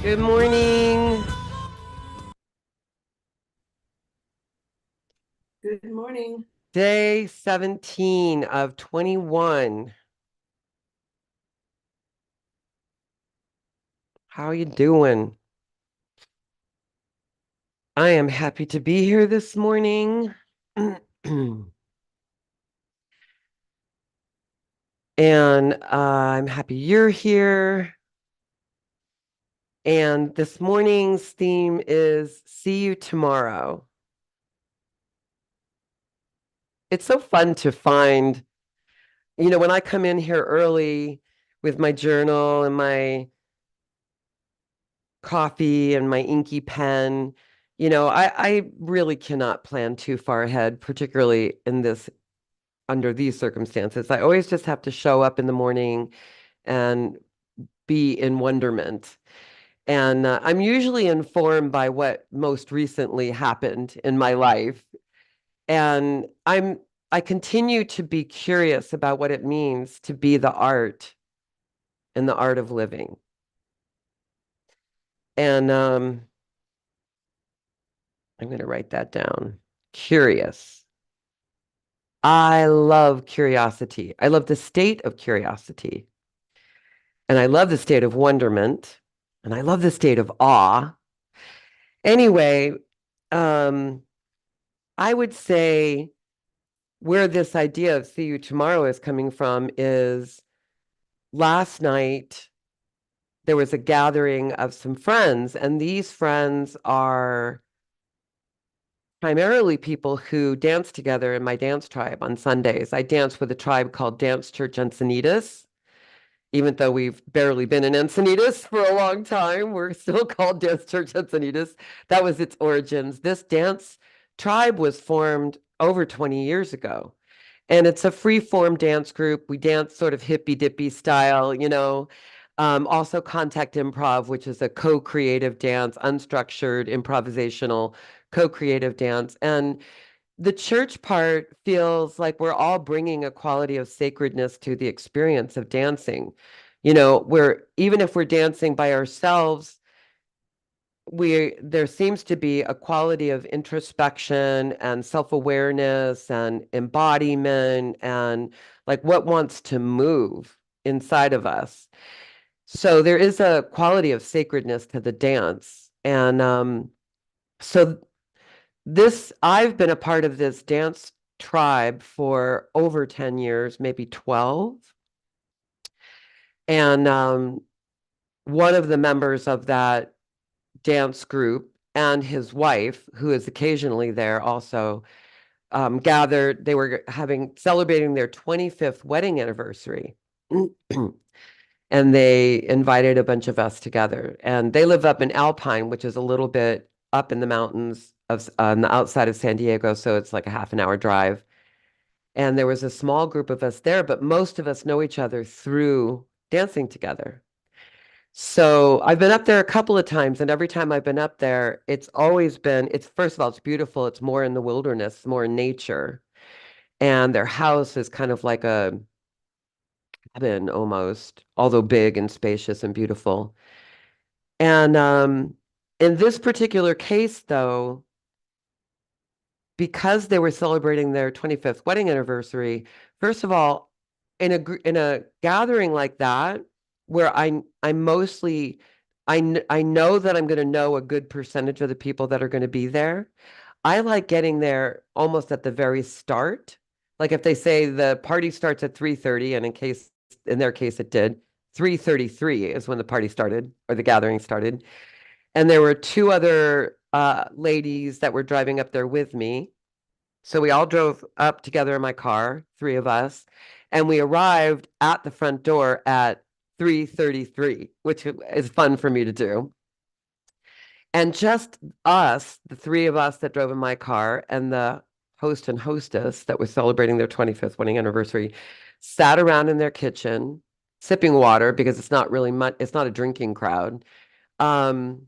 Good morning. Good morning. Day 17 of 21. How you doing? I am happy to be here this morning. And I'm happy you're here. And this morning's theme is see you tomorrow. It's so fun to find, when I come in here early with my journal and my coffee and my inky pen. I really cannot plan too far ahead, particularly under these circumstances. I always just have to show up in the morning and be in wonderment. And I'm usually informed by what most recently happened in my life. And I continue to be curious about what it means to be the art and the art of living. And I'm going to write that down. Curious. I love curiosity. I love the state of curiosity. And I love the state of wonderment. And I love the state of awe. Anyway, um, I would say where this idea of see you tomorrow is coming from is last night there was a gathering of some friends, and these friends are primarily people who dance together in my dance tribe on Sundays. I dance with a tribe called Dance Church Encinitas. Even though we've barely been in Encinitas for a long time, we're still called Dance Church Encinitas. That was its origins. This dance tribe was formed over 20 years ago. And it's a free form dance group. We dance sort of hippy dippy style, also contact improv, which is a co-creative dance, unstructured, improvisational, co-creative dance. And the church part feels like we're all bringing a quality of sacredness to the experience of dancing. Even if we're dancing by ourselves, there seems to be a quality of introspection and self-awareness and embodiment and like what wants to move inside of us. So there is a quality of sacredness to the dance. And so I've been a part of this dance tribe for over 10 years, maybe 12. And one of the members of that dance group and his wife, who is occasionally there also, gathered. They were celebrating their 25th wedding anniversary. And they invited a bunch of us together. And they live up in Alpine, which is a little bit up in the mountains on the outside of San Diego. So it's like a half an hour drive. And there was a small group of us there, but most of us know each other through dancing together. So I've been up there a couple of times, and every time I've been up there, it's first of all, it's beautiful. It's more in the wilderness, more in nature. And their house is kind of like a cabin almost, although big and spacious and beautiful. And in this particular case, though, because they were celebrating their 25th wedding anniversary, first of all, in a gathering like that, where I mostly I know that I'm going to know a good percentage of the people that are going to be there. I like getting there almost at the very start. Like if they say the party starts at 3:30, and in their case it did, 3:33 is when the party started or the gathering started. And there were two other ladies that were driving up there with me. So we all drove up together in my car, three of us, and we arrived at the front door at 3:33, which is fun for me to do. And just us, the three of us that drove in my car, and the host and hostess that was celebrating their 25th wedding anniversary, sat around in their kitchen, sipping water because it's not really much, it's not a drinking crowd. Um,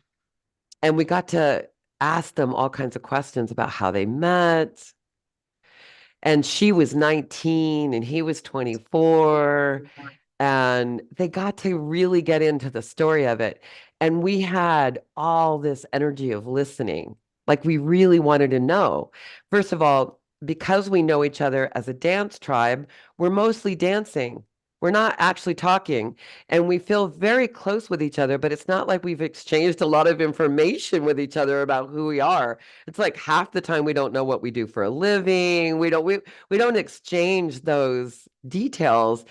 and we got to ask them all kinds of questions about how they met. And she was 19 and he was 24. And they got to really get into the story of it. And we had all this energy of listening. Like we really wanted to know. First of all, because we know each other as a dance tribe, we're mostly dancing. We're not actually talking. And we feel very close with each other, but it's not like we've exchanged a lot of information with each other about who we are. It's like half the time we don't know what we do for a living. We don't exchange those details,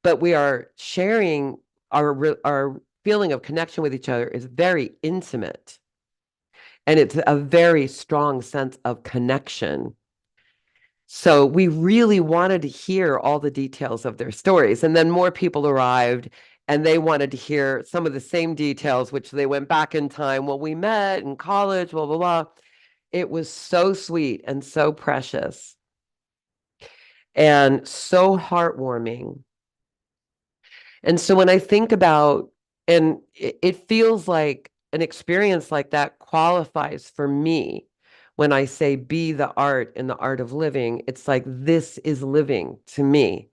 but we are sharing our feeling of connection with each other is very intimate. And it's a very strong sense of connection. So we really wanted to hear all the details of their stories. And then more people arrived and they wanted to hear some of the same details, which they went back in time. Well, we met in college, blah, blah, blah. It was so sweet and so precious and so heartwarming. And so when I think about, and it feels like an experience like that qualifies for me when I say be the art in the art of living, it's like this is living to me.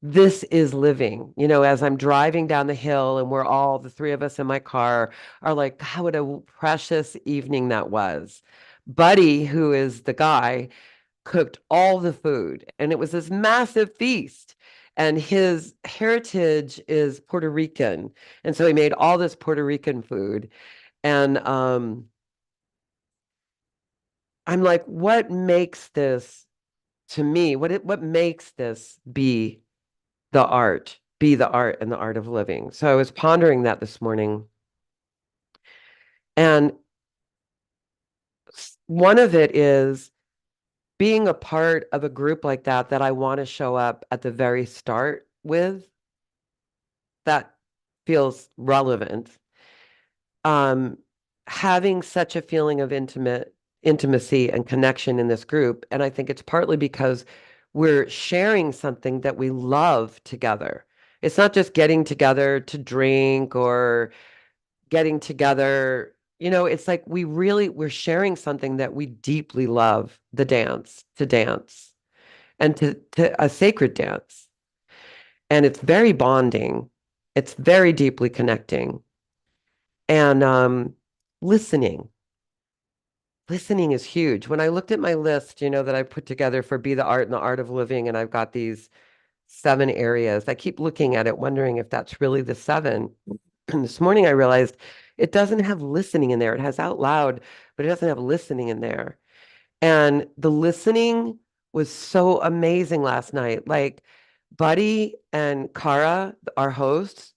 This is living. You know, as I'm driving down the hill and we're all, the three of us in my car, are like, God, what a precious evening that was. Buddy, who is the guy, cooked all the food and it was this massive feast, and his heritage is Puerto Rican, and so he made all this Puerto Rican food. And I'm like, what makes this, to me, what makes this be the art and the art of living? So I was pondering that this morning, and one of it is being a part of a group like that I want to show up at the very start with, that feels relevant. Um, Having such a feeling of intimacy and connection in this group, and I think it's partly because we're sharing something that we love together. It's not just getting together to drink or getting together, you know, it's like we're sharing something that we deeply love, the dance, to dance, and to a sacred dance. And it's very bonding. It's very deeply connecting. And listening. Listening is huge. When I looked at my list, you know, that I put together for Be the Art and the Art of Living, and I've got these 7 areas, I keep looking at it, wondering if that's really the seven. And this morning I realized it doesn't have listening in there. It has out loud, but it doesn't have listening in there. And the listening was so amazing last night. Like Buddy and Kara, our hosts,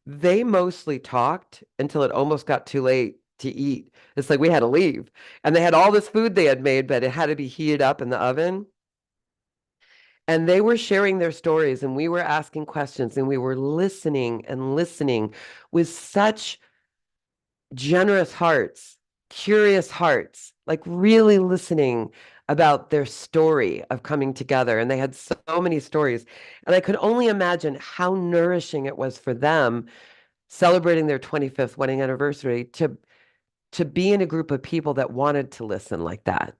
they mostly talked until it almost got too late to eat. It's like we had to leave. And they had all this food they had made, but it had to be heated up in the oven. And they were sharing their stories, and we were asking questions, and we were listening and listening with such generous hearts, curious hearts, like really listening about their story of coming together. And they had so many stories. And I could only imagine how nourishing it was for them celebrating their 25th wedding anniversary to be in a group of people that wanted to listen like that.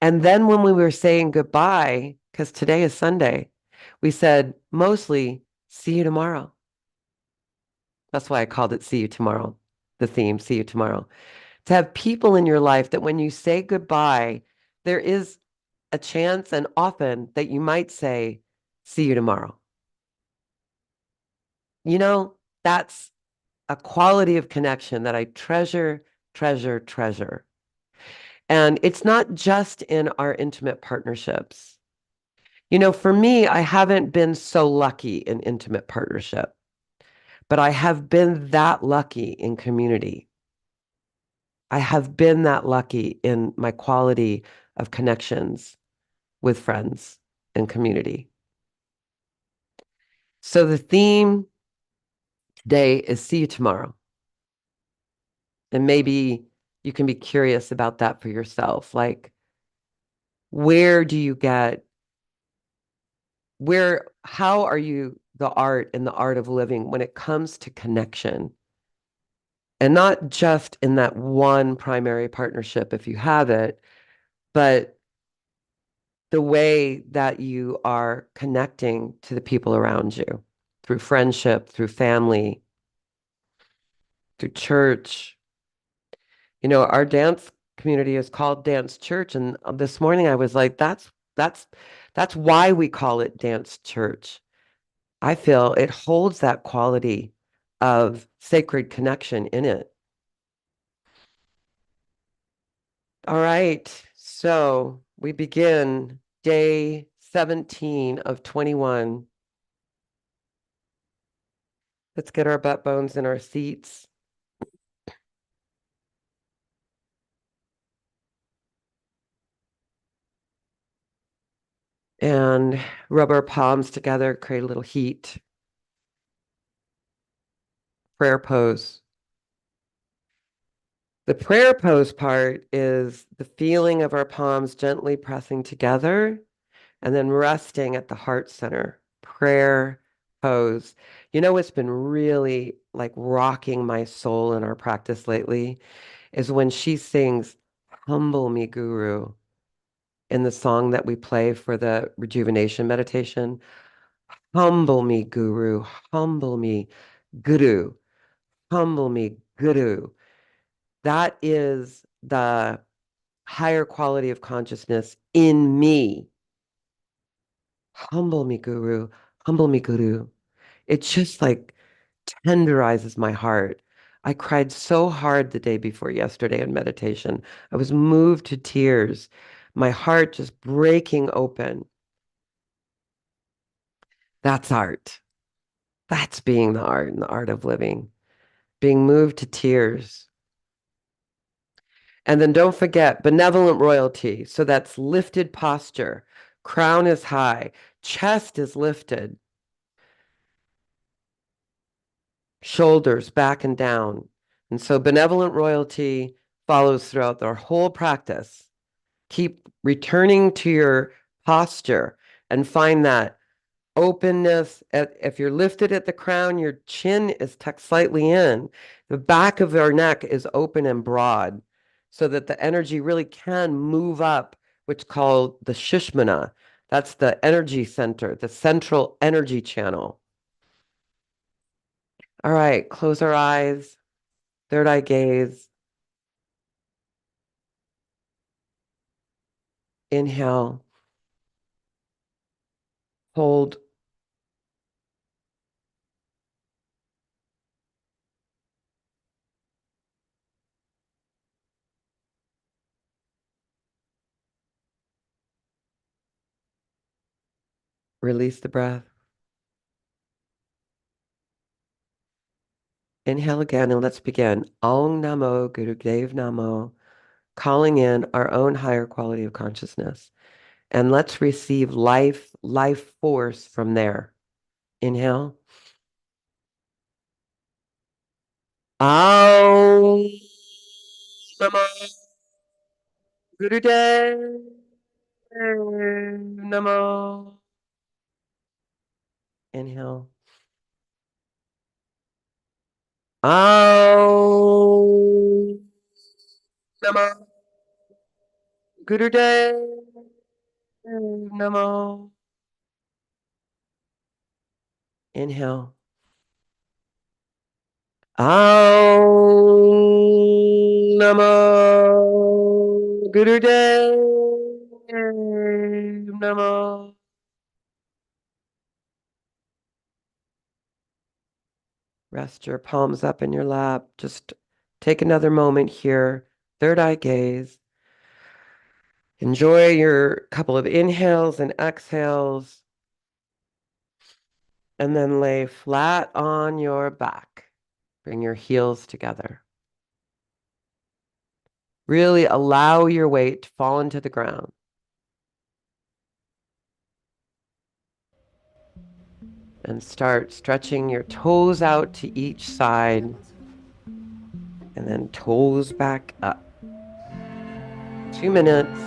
And then when we were saying goodbye, because today is Sunday, we said mostly, see you tomorrow. That's why I called it See You Tomorrow, the theme, See You Tomorrow. To have people in your life that when you say goodbye, there is a chance and often that you might say, see you tomorrow. You know, that's a quality of connection that I treasure, treasure, treasure. And it's not just in our intimate partnerships. You know, for me, I haven't been so lucky in intimate partnership, but I have been that lucky in community. I have been that lucky in my quality of connections with friends and community. So the theme today is see you tomorrow. And maybe you can be curious about that for yourself. Like, where do you get, how are you the art and the art of living when it comes to connection? And not just in that one primary partnership, if you have it, but the way that you are connecting to the people around you through friendship, through family, through church. You know, our dance community is called Dance Church, and this morning I was like, that's why we call it Dance Church. I feel it holds that quality of sacred connection in it. All right, so we begin day 17 of 21. Let's get our butt bones in our seats. And rub our palms together, create a little heat. Prayer pose. The prayer pose part is the feeling of our palms gently pressing together and then resting at the heart center. Prayer pose. You know what's been really like rocking my soul in our practice lately is when she sings Humble Me Guru in the song that we play for the rejuvenation meditation. Humble me, Guru. Humble me, Guru. Humble me, Guru. That is the higher quality of consciousness in me. Humble me, Guru. Humble me, Guru. It just like tenderizes my heart. I cried so hard the day before yesterday in meditation. I was moved to tears, my heart just breaking open. That's art. That's being the art and the art of living, being moved to tears. And then don't forget benevolent royalty. So that's lifted posture. Crown is high, chest is lifted, shoulders back and down. And so benevolent royalty follows throughout their whole practice. Keep returning to your posture and find that openness. If you're lifted at the crown, your chin is tucked slightly in. The back of our neck is open and broad so that the energy really can move up, which is called the Sushumna. That's the energy center, the central energy channel. All right, close our eyes, third eye gaze. Inhale, hold, release the breath. Inhale again, and let's begin. Om Namo Gurudev Namo, calling in our own higher quality of consciousness. And let's receive life force from there. Inhale. Om Namo Gurudev Namo. Inhale. Om Namo Gurudev Namo. Inhale. Om Namo Gurudev Namo. Rest your palms up in your lap. Just take another moment here. Third eye gaze. Enjoy your couple of inhales and exhales. And then lay flat on your back. Bring your heels together. Really allow your weight to fall into the ground. And start stretching your toes out to each side. And then toes back up. 2 minutes.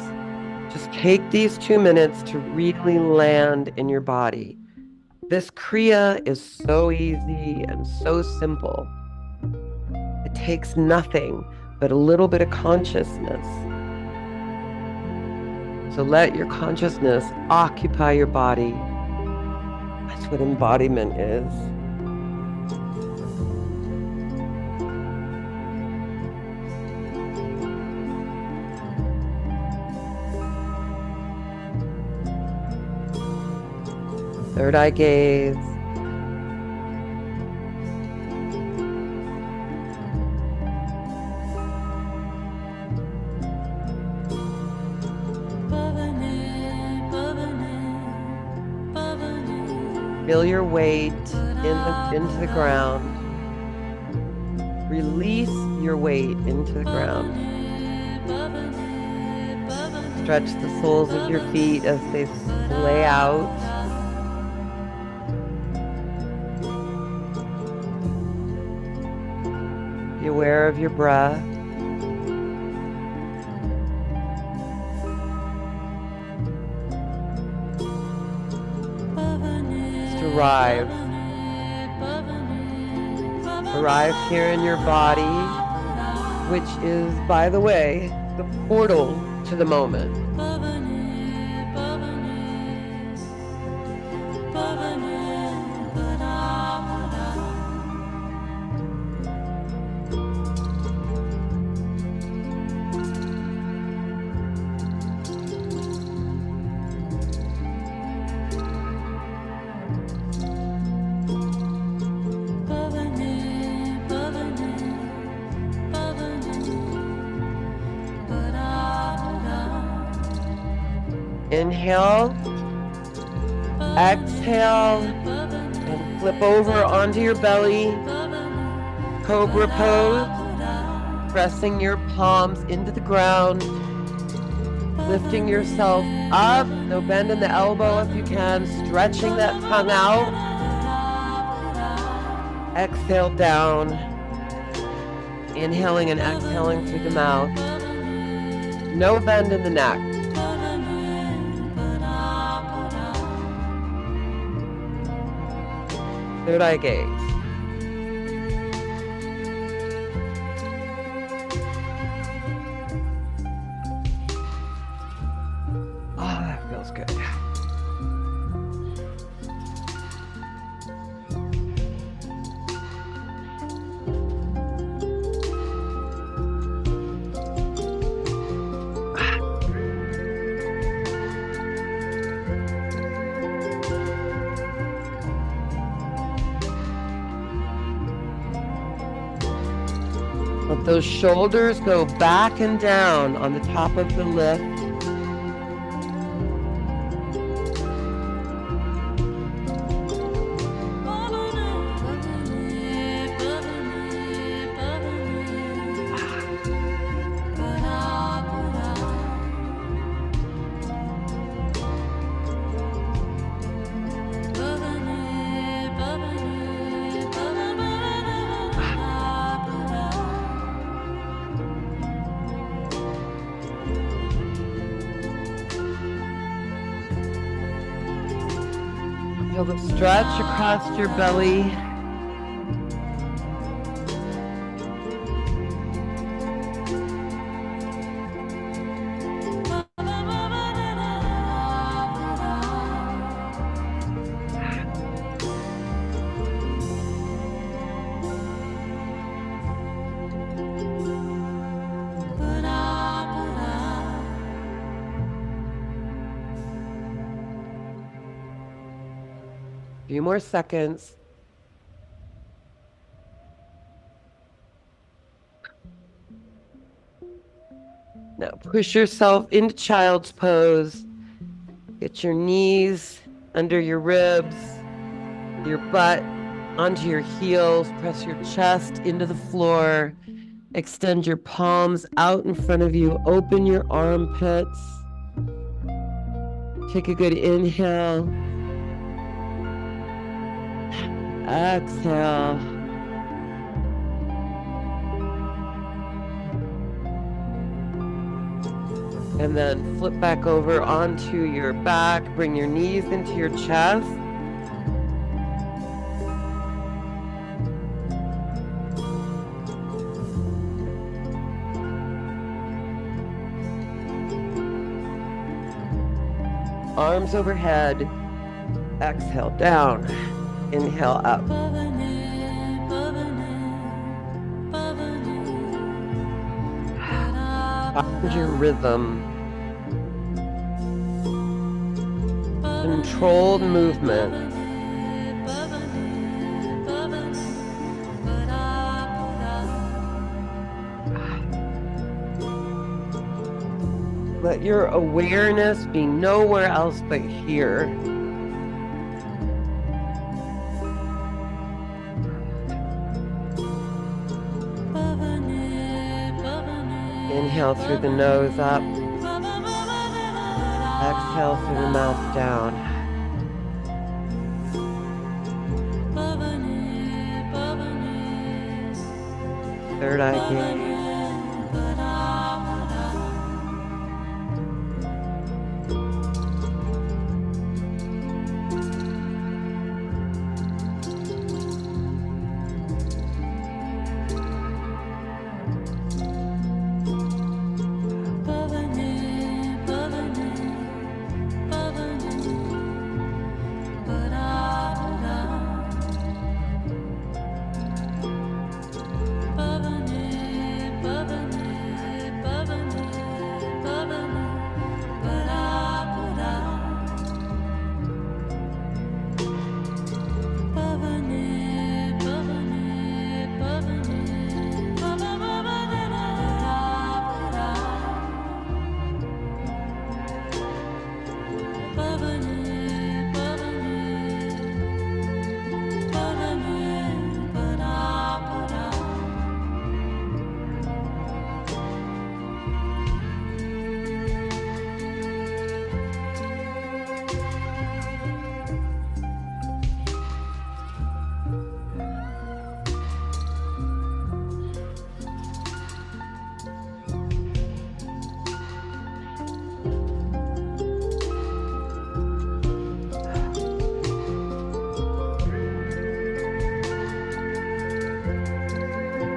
Just take these 2 minutes to really land in your body. This Kriya is so easy and so simple. It takes nothing but a little bit of consciousness. So let your consciousness occupy your body. That's what embodiment is. Third eye gaze. Feel your weight into the ground. Release your weight into the ground. Stretch the soles of your feet as they lay out. Be aware of your breath. Just arrive. Arrive here in your body, which is, by the way, the portal to the moment. Inhale, exhale, and flip over onto your belly. Cobra pose, pressing your palms into the ground, lifting yourself up. No bend in the elbow if you can, stretching that tongue out. Exhale down, inhaling and exhaling through the mouth. No bend in the neck. Third eye gaze. Oh, that feels good. Let those shoulders go back and down on the top of the lift. Feel the stretch across your belly. Few more seconds. Now push yourself into child's pose. Get your knees under your ribs, your butt onto your heels. Press your chest into the floor. Extend your palms out in front of you. Open your armpits. Take a good inhale. Exhale. And then flip back over onto your back. Bring your knees into your chest. Arms overhead. Exhale down. Inhale up. Find your rhythm. And controlled movement. Let your awareness be nowhere else but here. Inhale through the nose up. Exhale through the mouth down. Third eye gaze.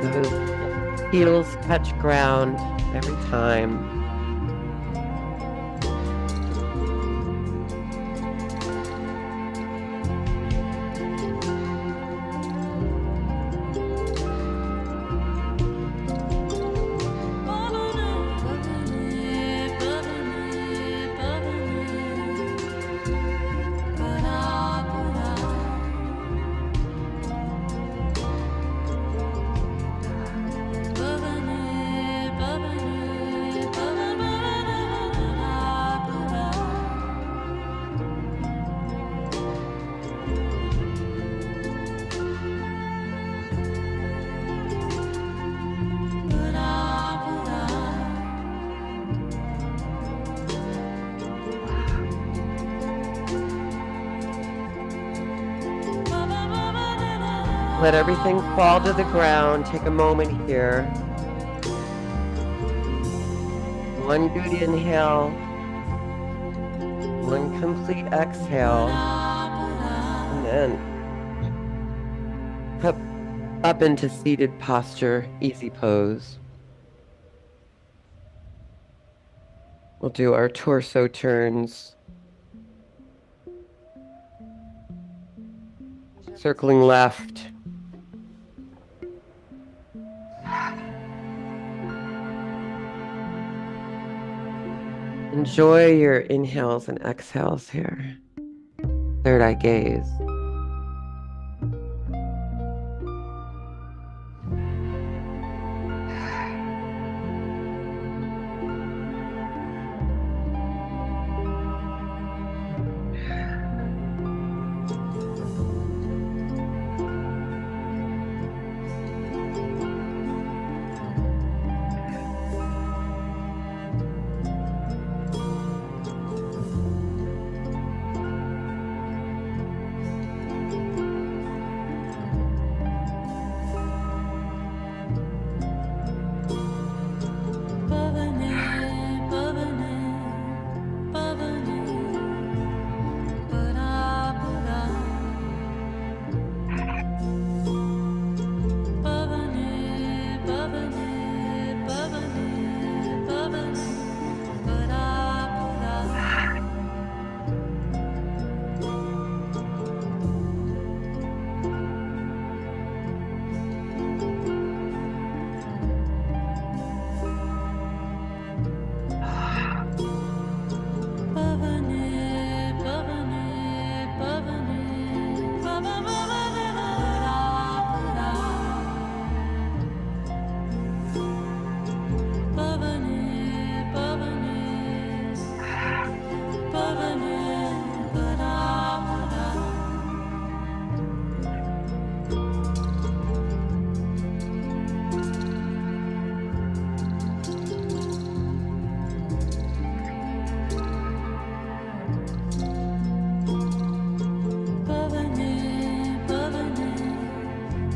Those heels touch ground every time. Let everything fall to the ground. Take a moment here. One good inhale. One complete exhale. And then up into seated posture, easy pose. We'll do our torso turns. Circling left. Enjoy your inhales and exhales here. Third eye gaze.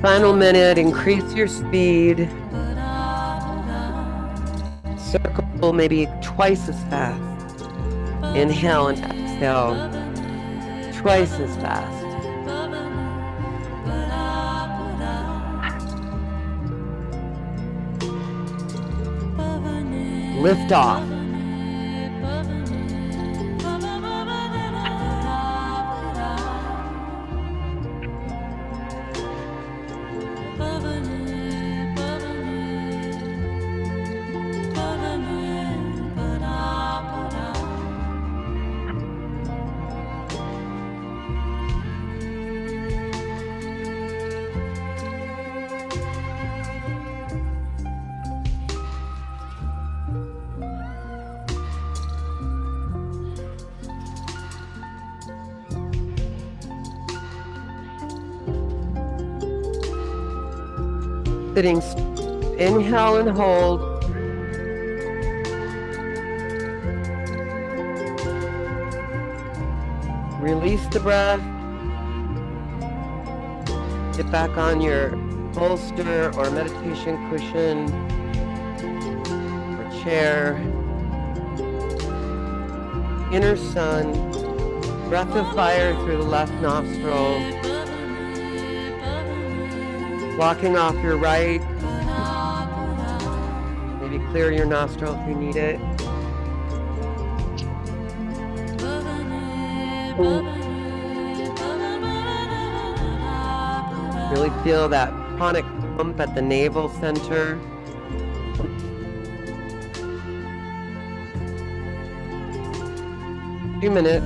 Final minute, increase your speed. Circle maybe twice as fast. Inhale and exhale. Twice as fast. Lift off. Sitting, inhale and hold. Release the breath. Get back on your bolster or meditation cushion or chair. Inner sun, breath of fire through the left nostril. Blocking off your right. Maybe clear your nostril if you need it. Really feel that chronic pump at the navel center. 2 minutes.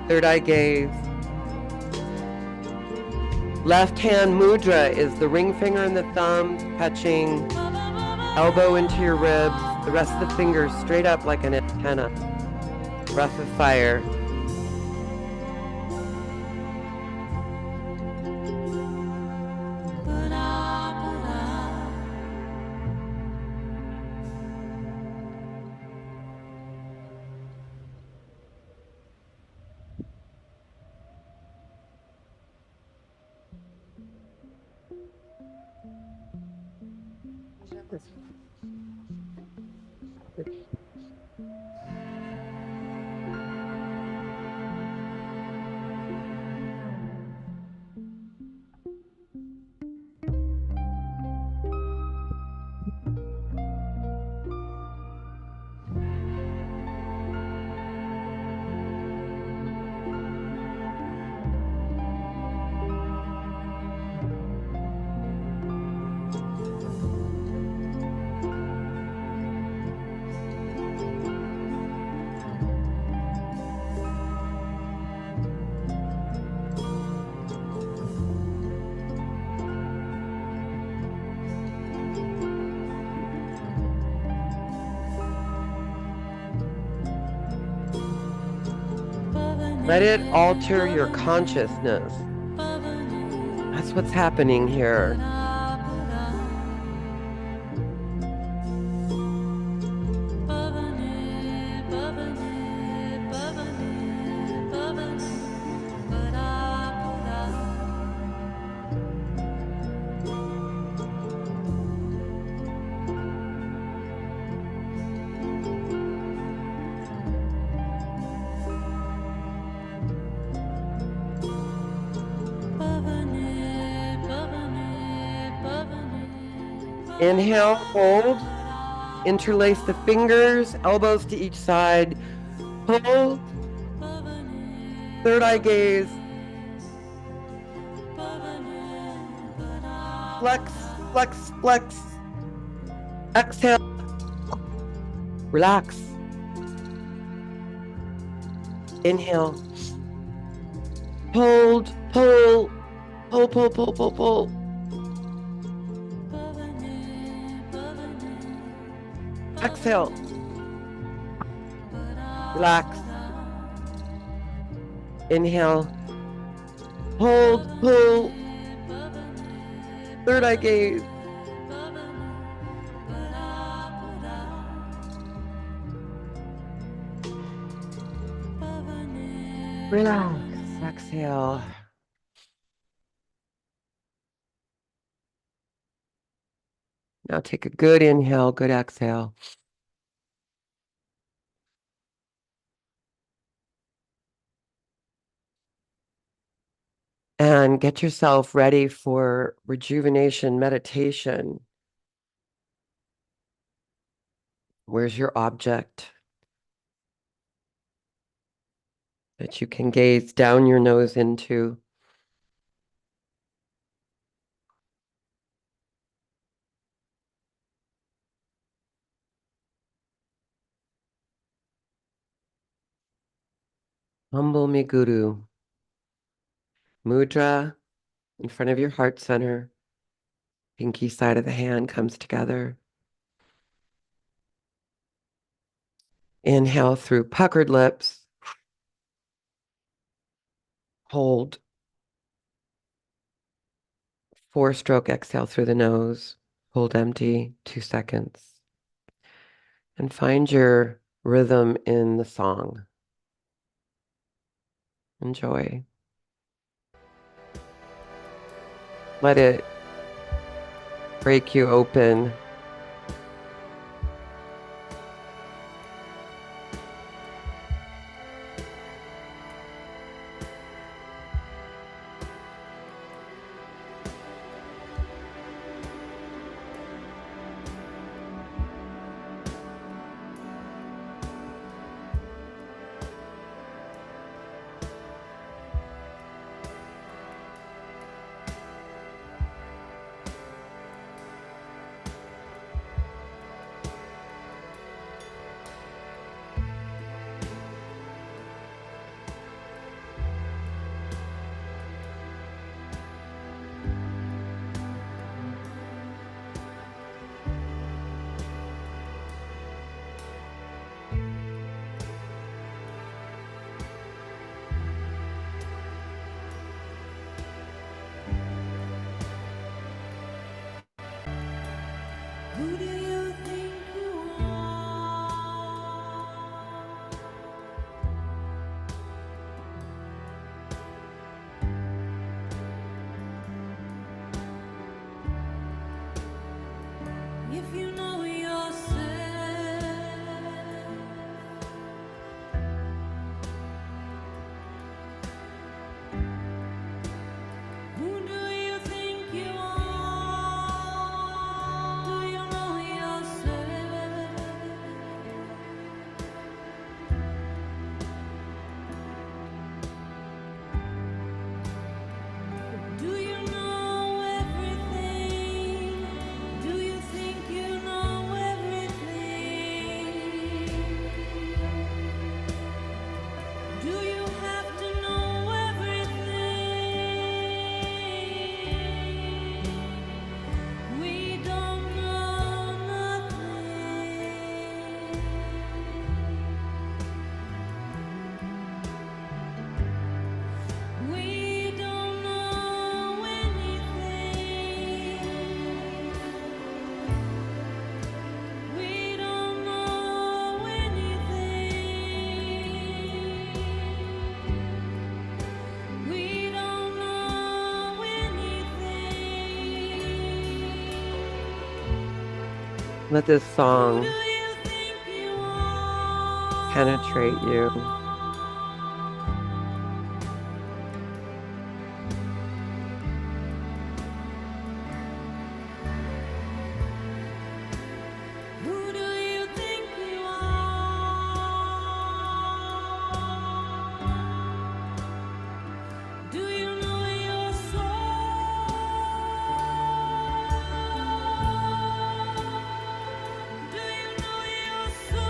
Third eye gaze. Left hand mudra is the ring finger and the thumb touching, elbow into your ribs, the rest of the fingers straight up like an antenna. Breath of fire. Let it alter your consciousness. That's what's happening here. Inhale, hold, interlace the fingers, elbows to each side, hold, third eye gaze, flex, flex, flex, exhale, relax, inhale, hold, pull, pull, pull, pull, pull, pull. Exhale. Relax. Inhale. Hold, pull. Third eye gaze. Relax. Exhale. Now take a good inhale, good exhale. And get yourself ready for rejuvenation meditation. Where's your object that you can gaze down your nose into? Humble me Guru. Mudra in front of your heart center. Pinky side of the hand comes together. Inhale through puckered lips. Hold. 4-stroke exhale through the nose. Hold empty, 2 seconds. And find your rhythm in the song. Enjoy. Let it break you open. Who do you think you are? If you know yourself, who do you think you are? Do you know yourself? Do you know everything? Do you think you know everything? Do you have to know everything? We don't know nothing. We don't know anything. We don't know anything. We don't know anything. Let this Who song do you think you are? penetrate you. Who do you think you are? Do you know your soul? Do you know your soul?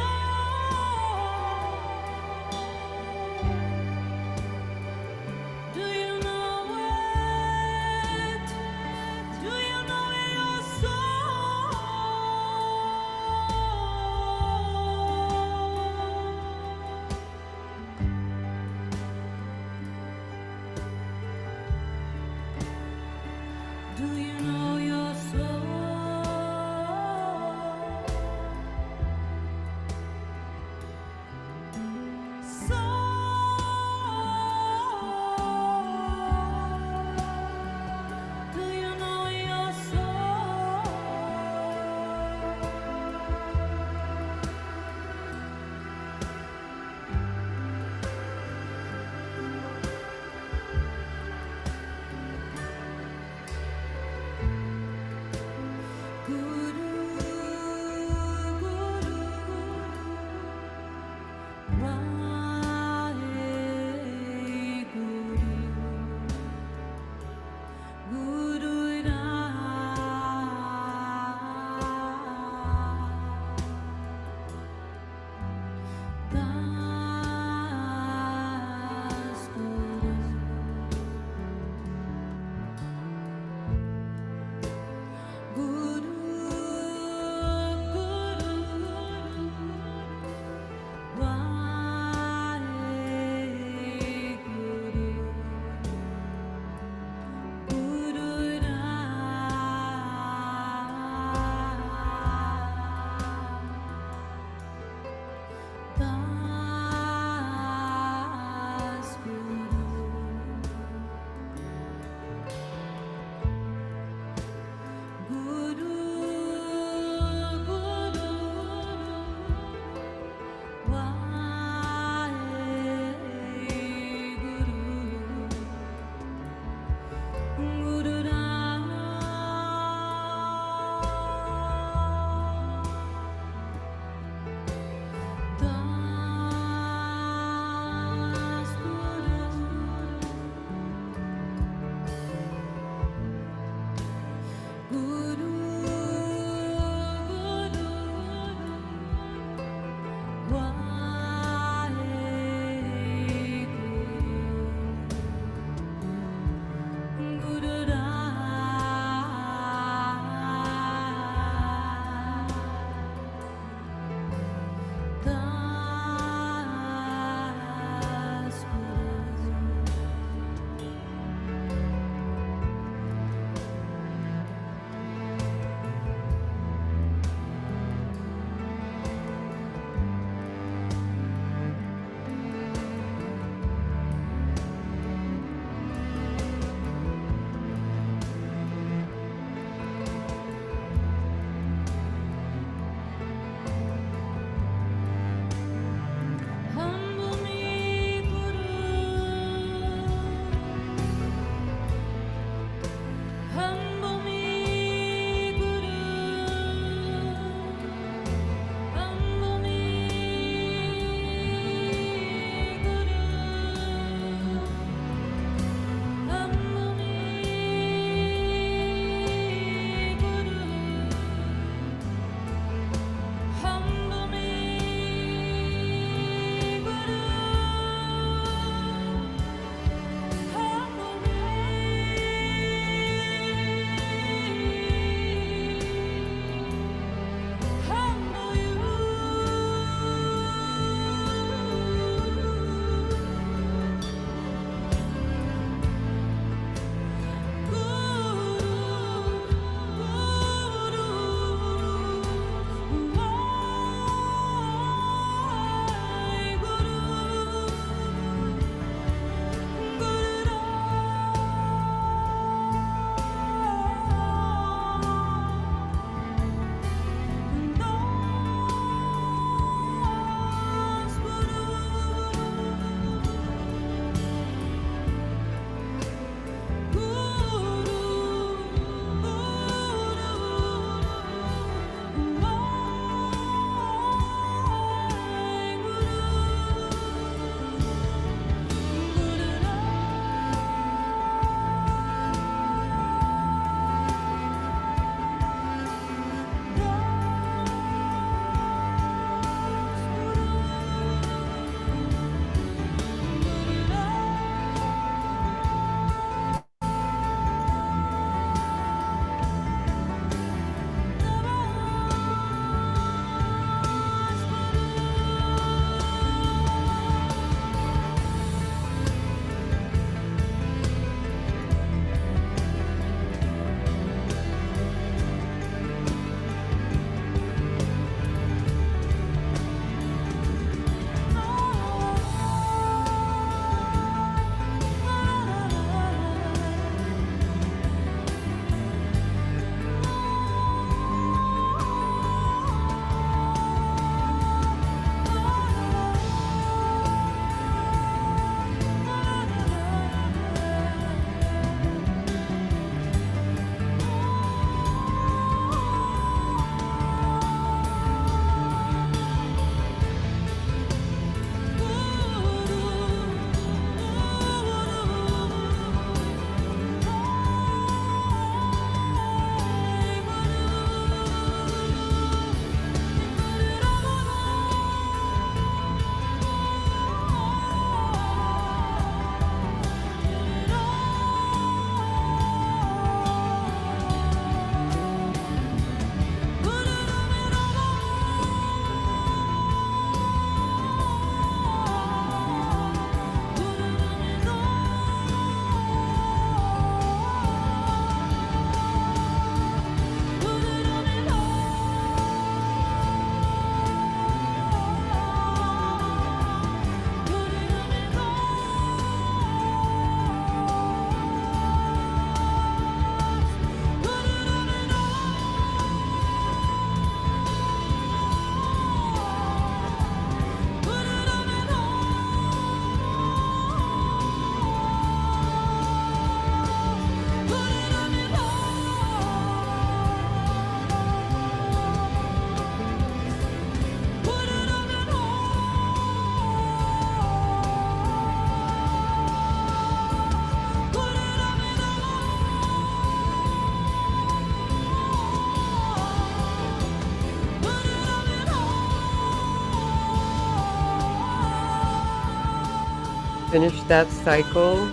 Finish that cycle.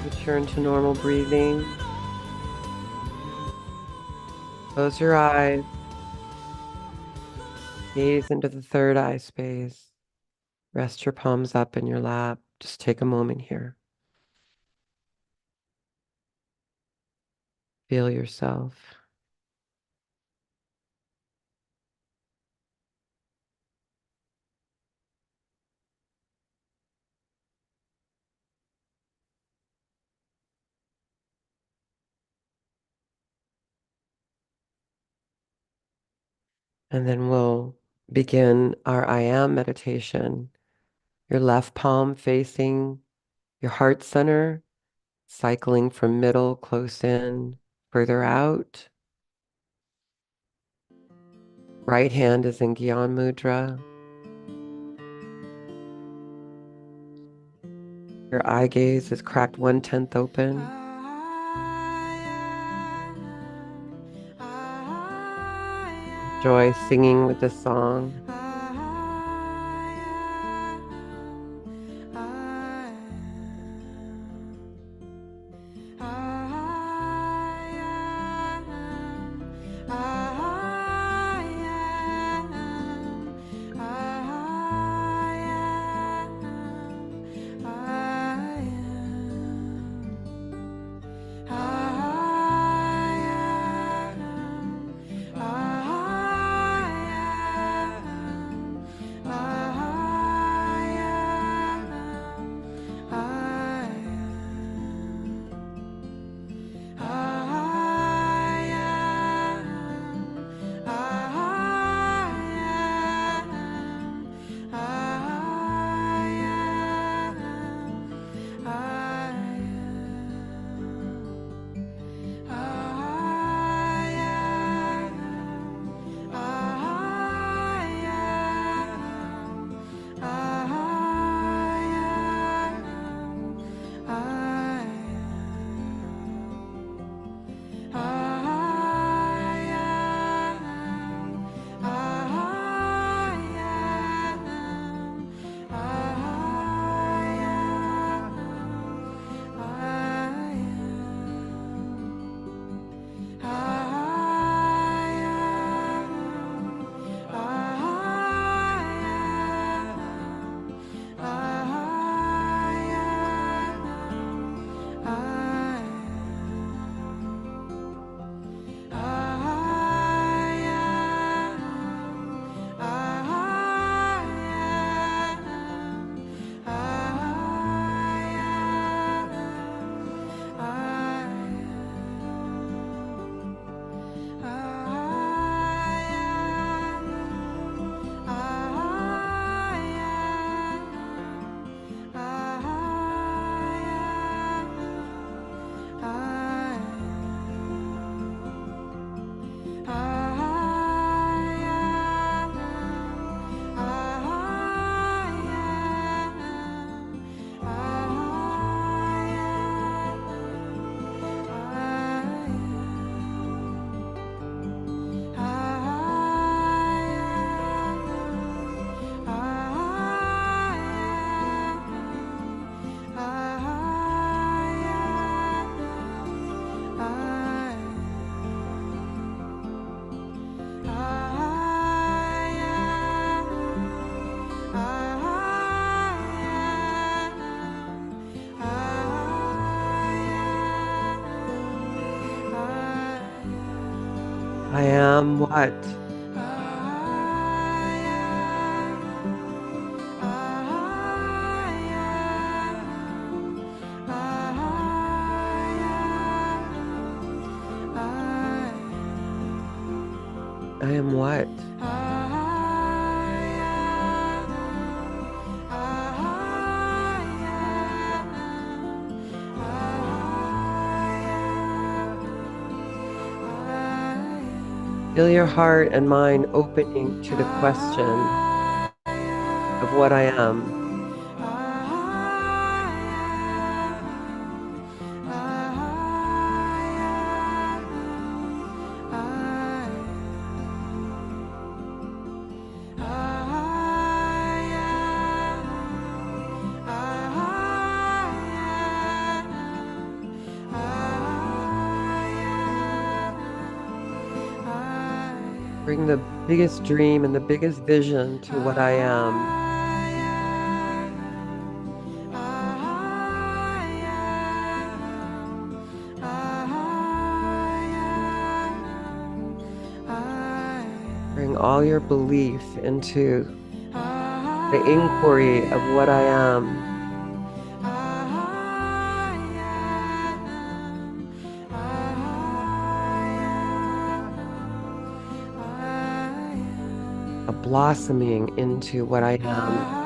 Return to normal breathing. Close your eyes. Gaze into the third eye space. Rest your palms up in your lap. Just take a moment here. Feel yourself. And then we'll begin our I am meditation. Your left palm facing your heart center, cycling from middle, close in, further out. Right hand is in Gyan Mudra. Your eye gaze is cracked 1/10 open. Joy singing with this song. I am what? I am what? Feel your heart and mind opening to the question of what I am. Bring the biggest dream and the biggest vision to what I am. Bring all your belief into the inquiry of what I am. A blossoming into what I am.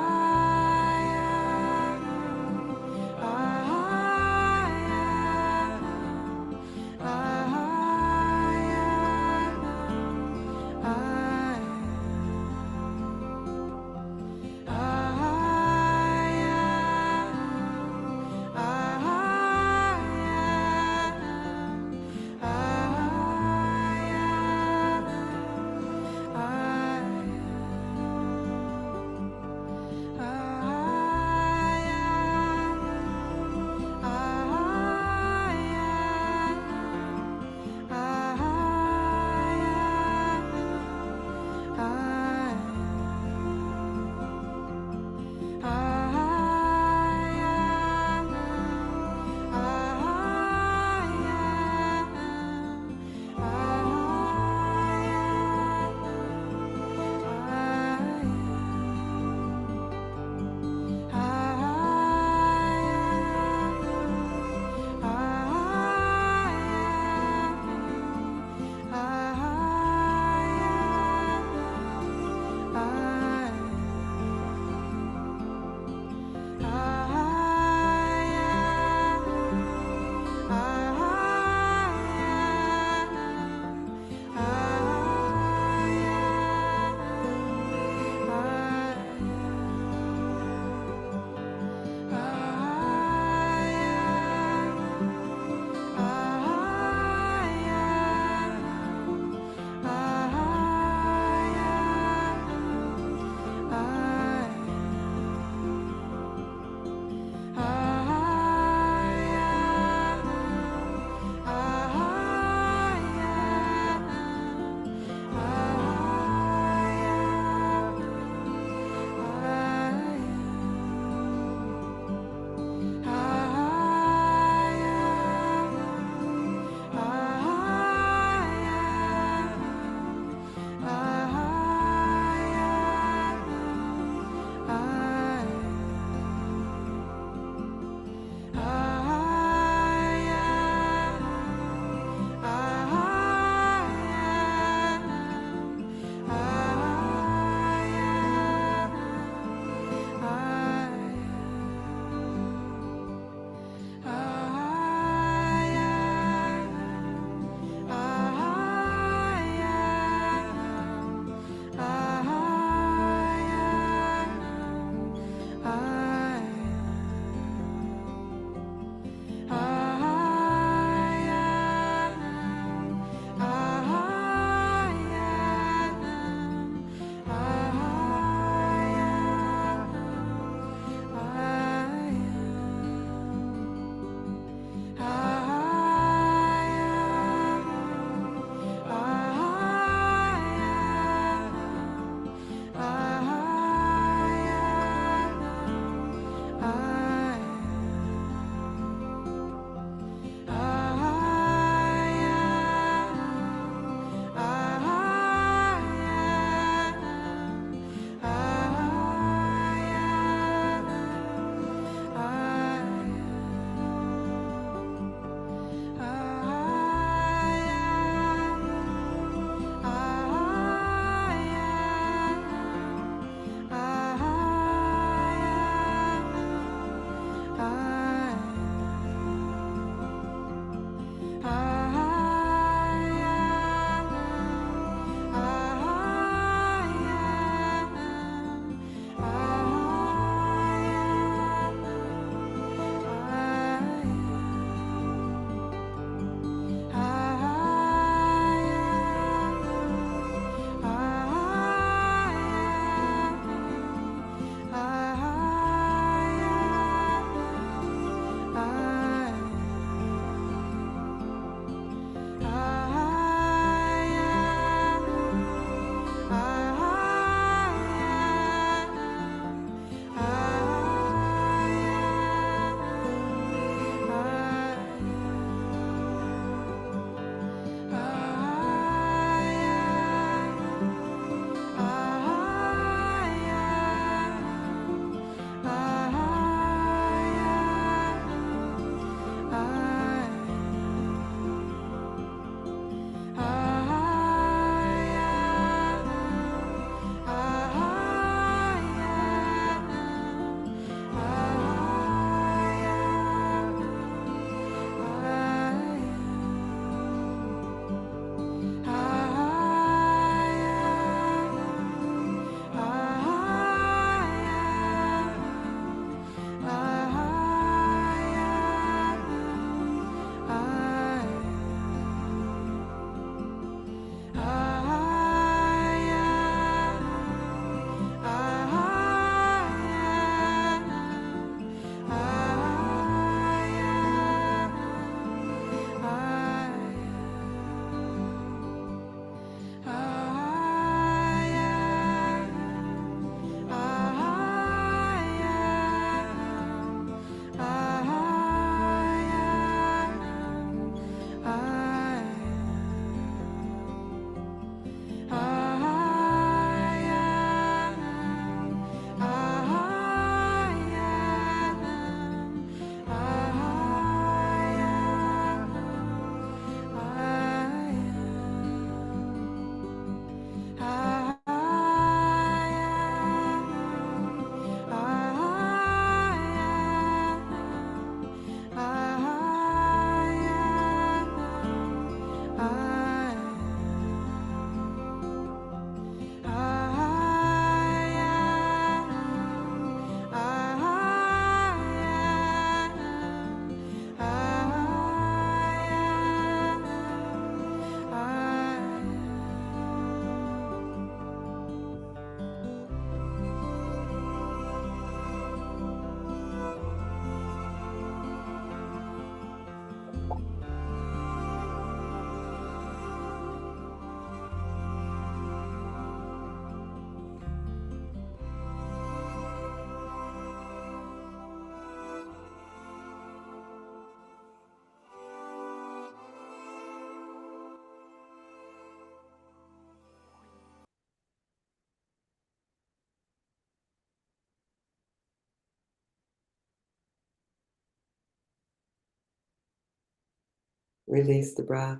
Release the breath.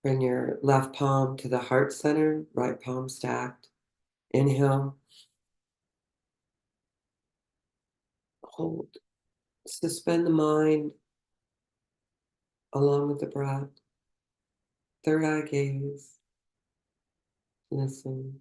Bring your left palm to the heart center, right palm stacked. Inhale. Hold. Suspend the mind along with the breath. Third eye gaze. Listen.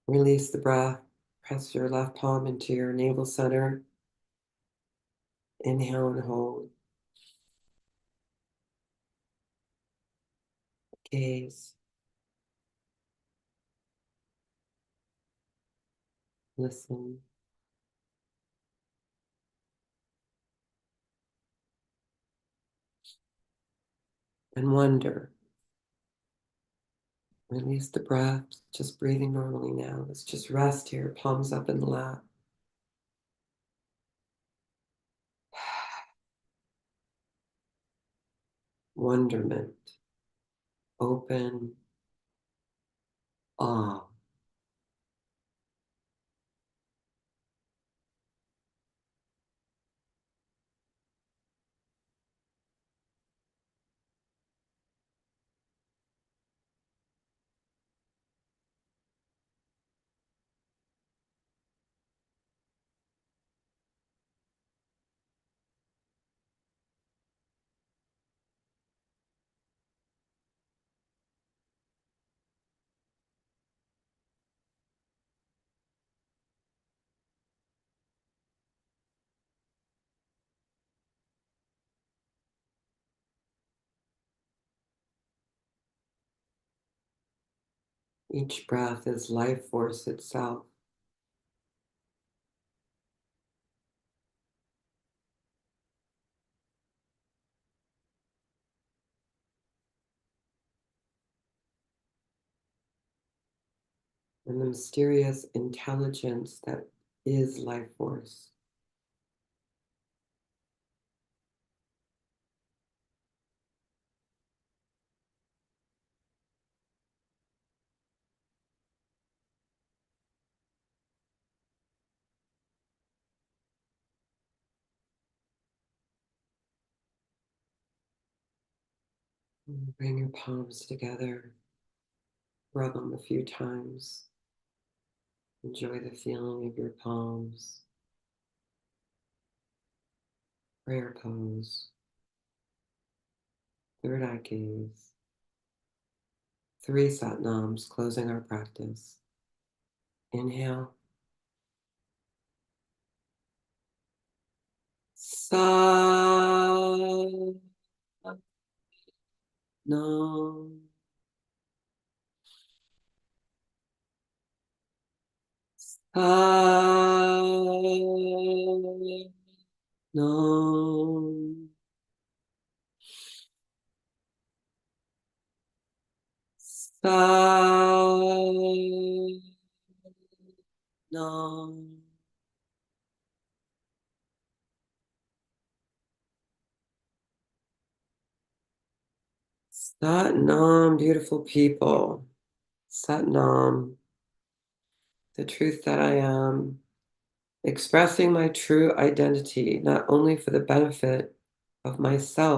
Release the breath. Press your left palm into your navel center. Inhale and hold. Gaze. Listen. And wonder. Release the breath. Just breathing normally now. Let's just rest here, palms up in the lap. Wonderment. Open. Awe. Each breath is life force itself. And the mysterious intelligence that is life force. And bring your palms together. Rub them a few times. Enjoy the feeling of your palms. Prayer pose. Third eye gaze. 3 Satnams closing our practice. Inhale. Sa. Nam. Sa. Nam. Sa. Nam. Sat Nam, beautiful people. Sat Nam, the truth that I am, expressing my true identity, not only for the benefit of myself,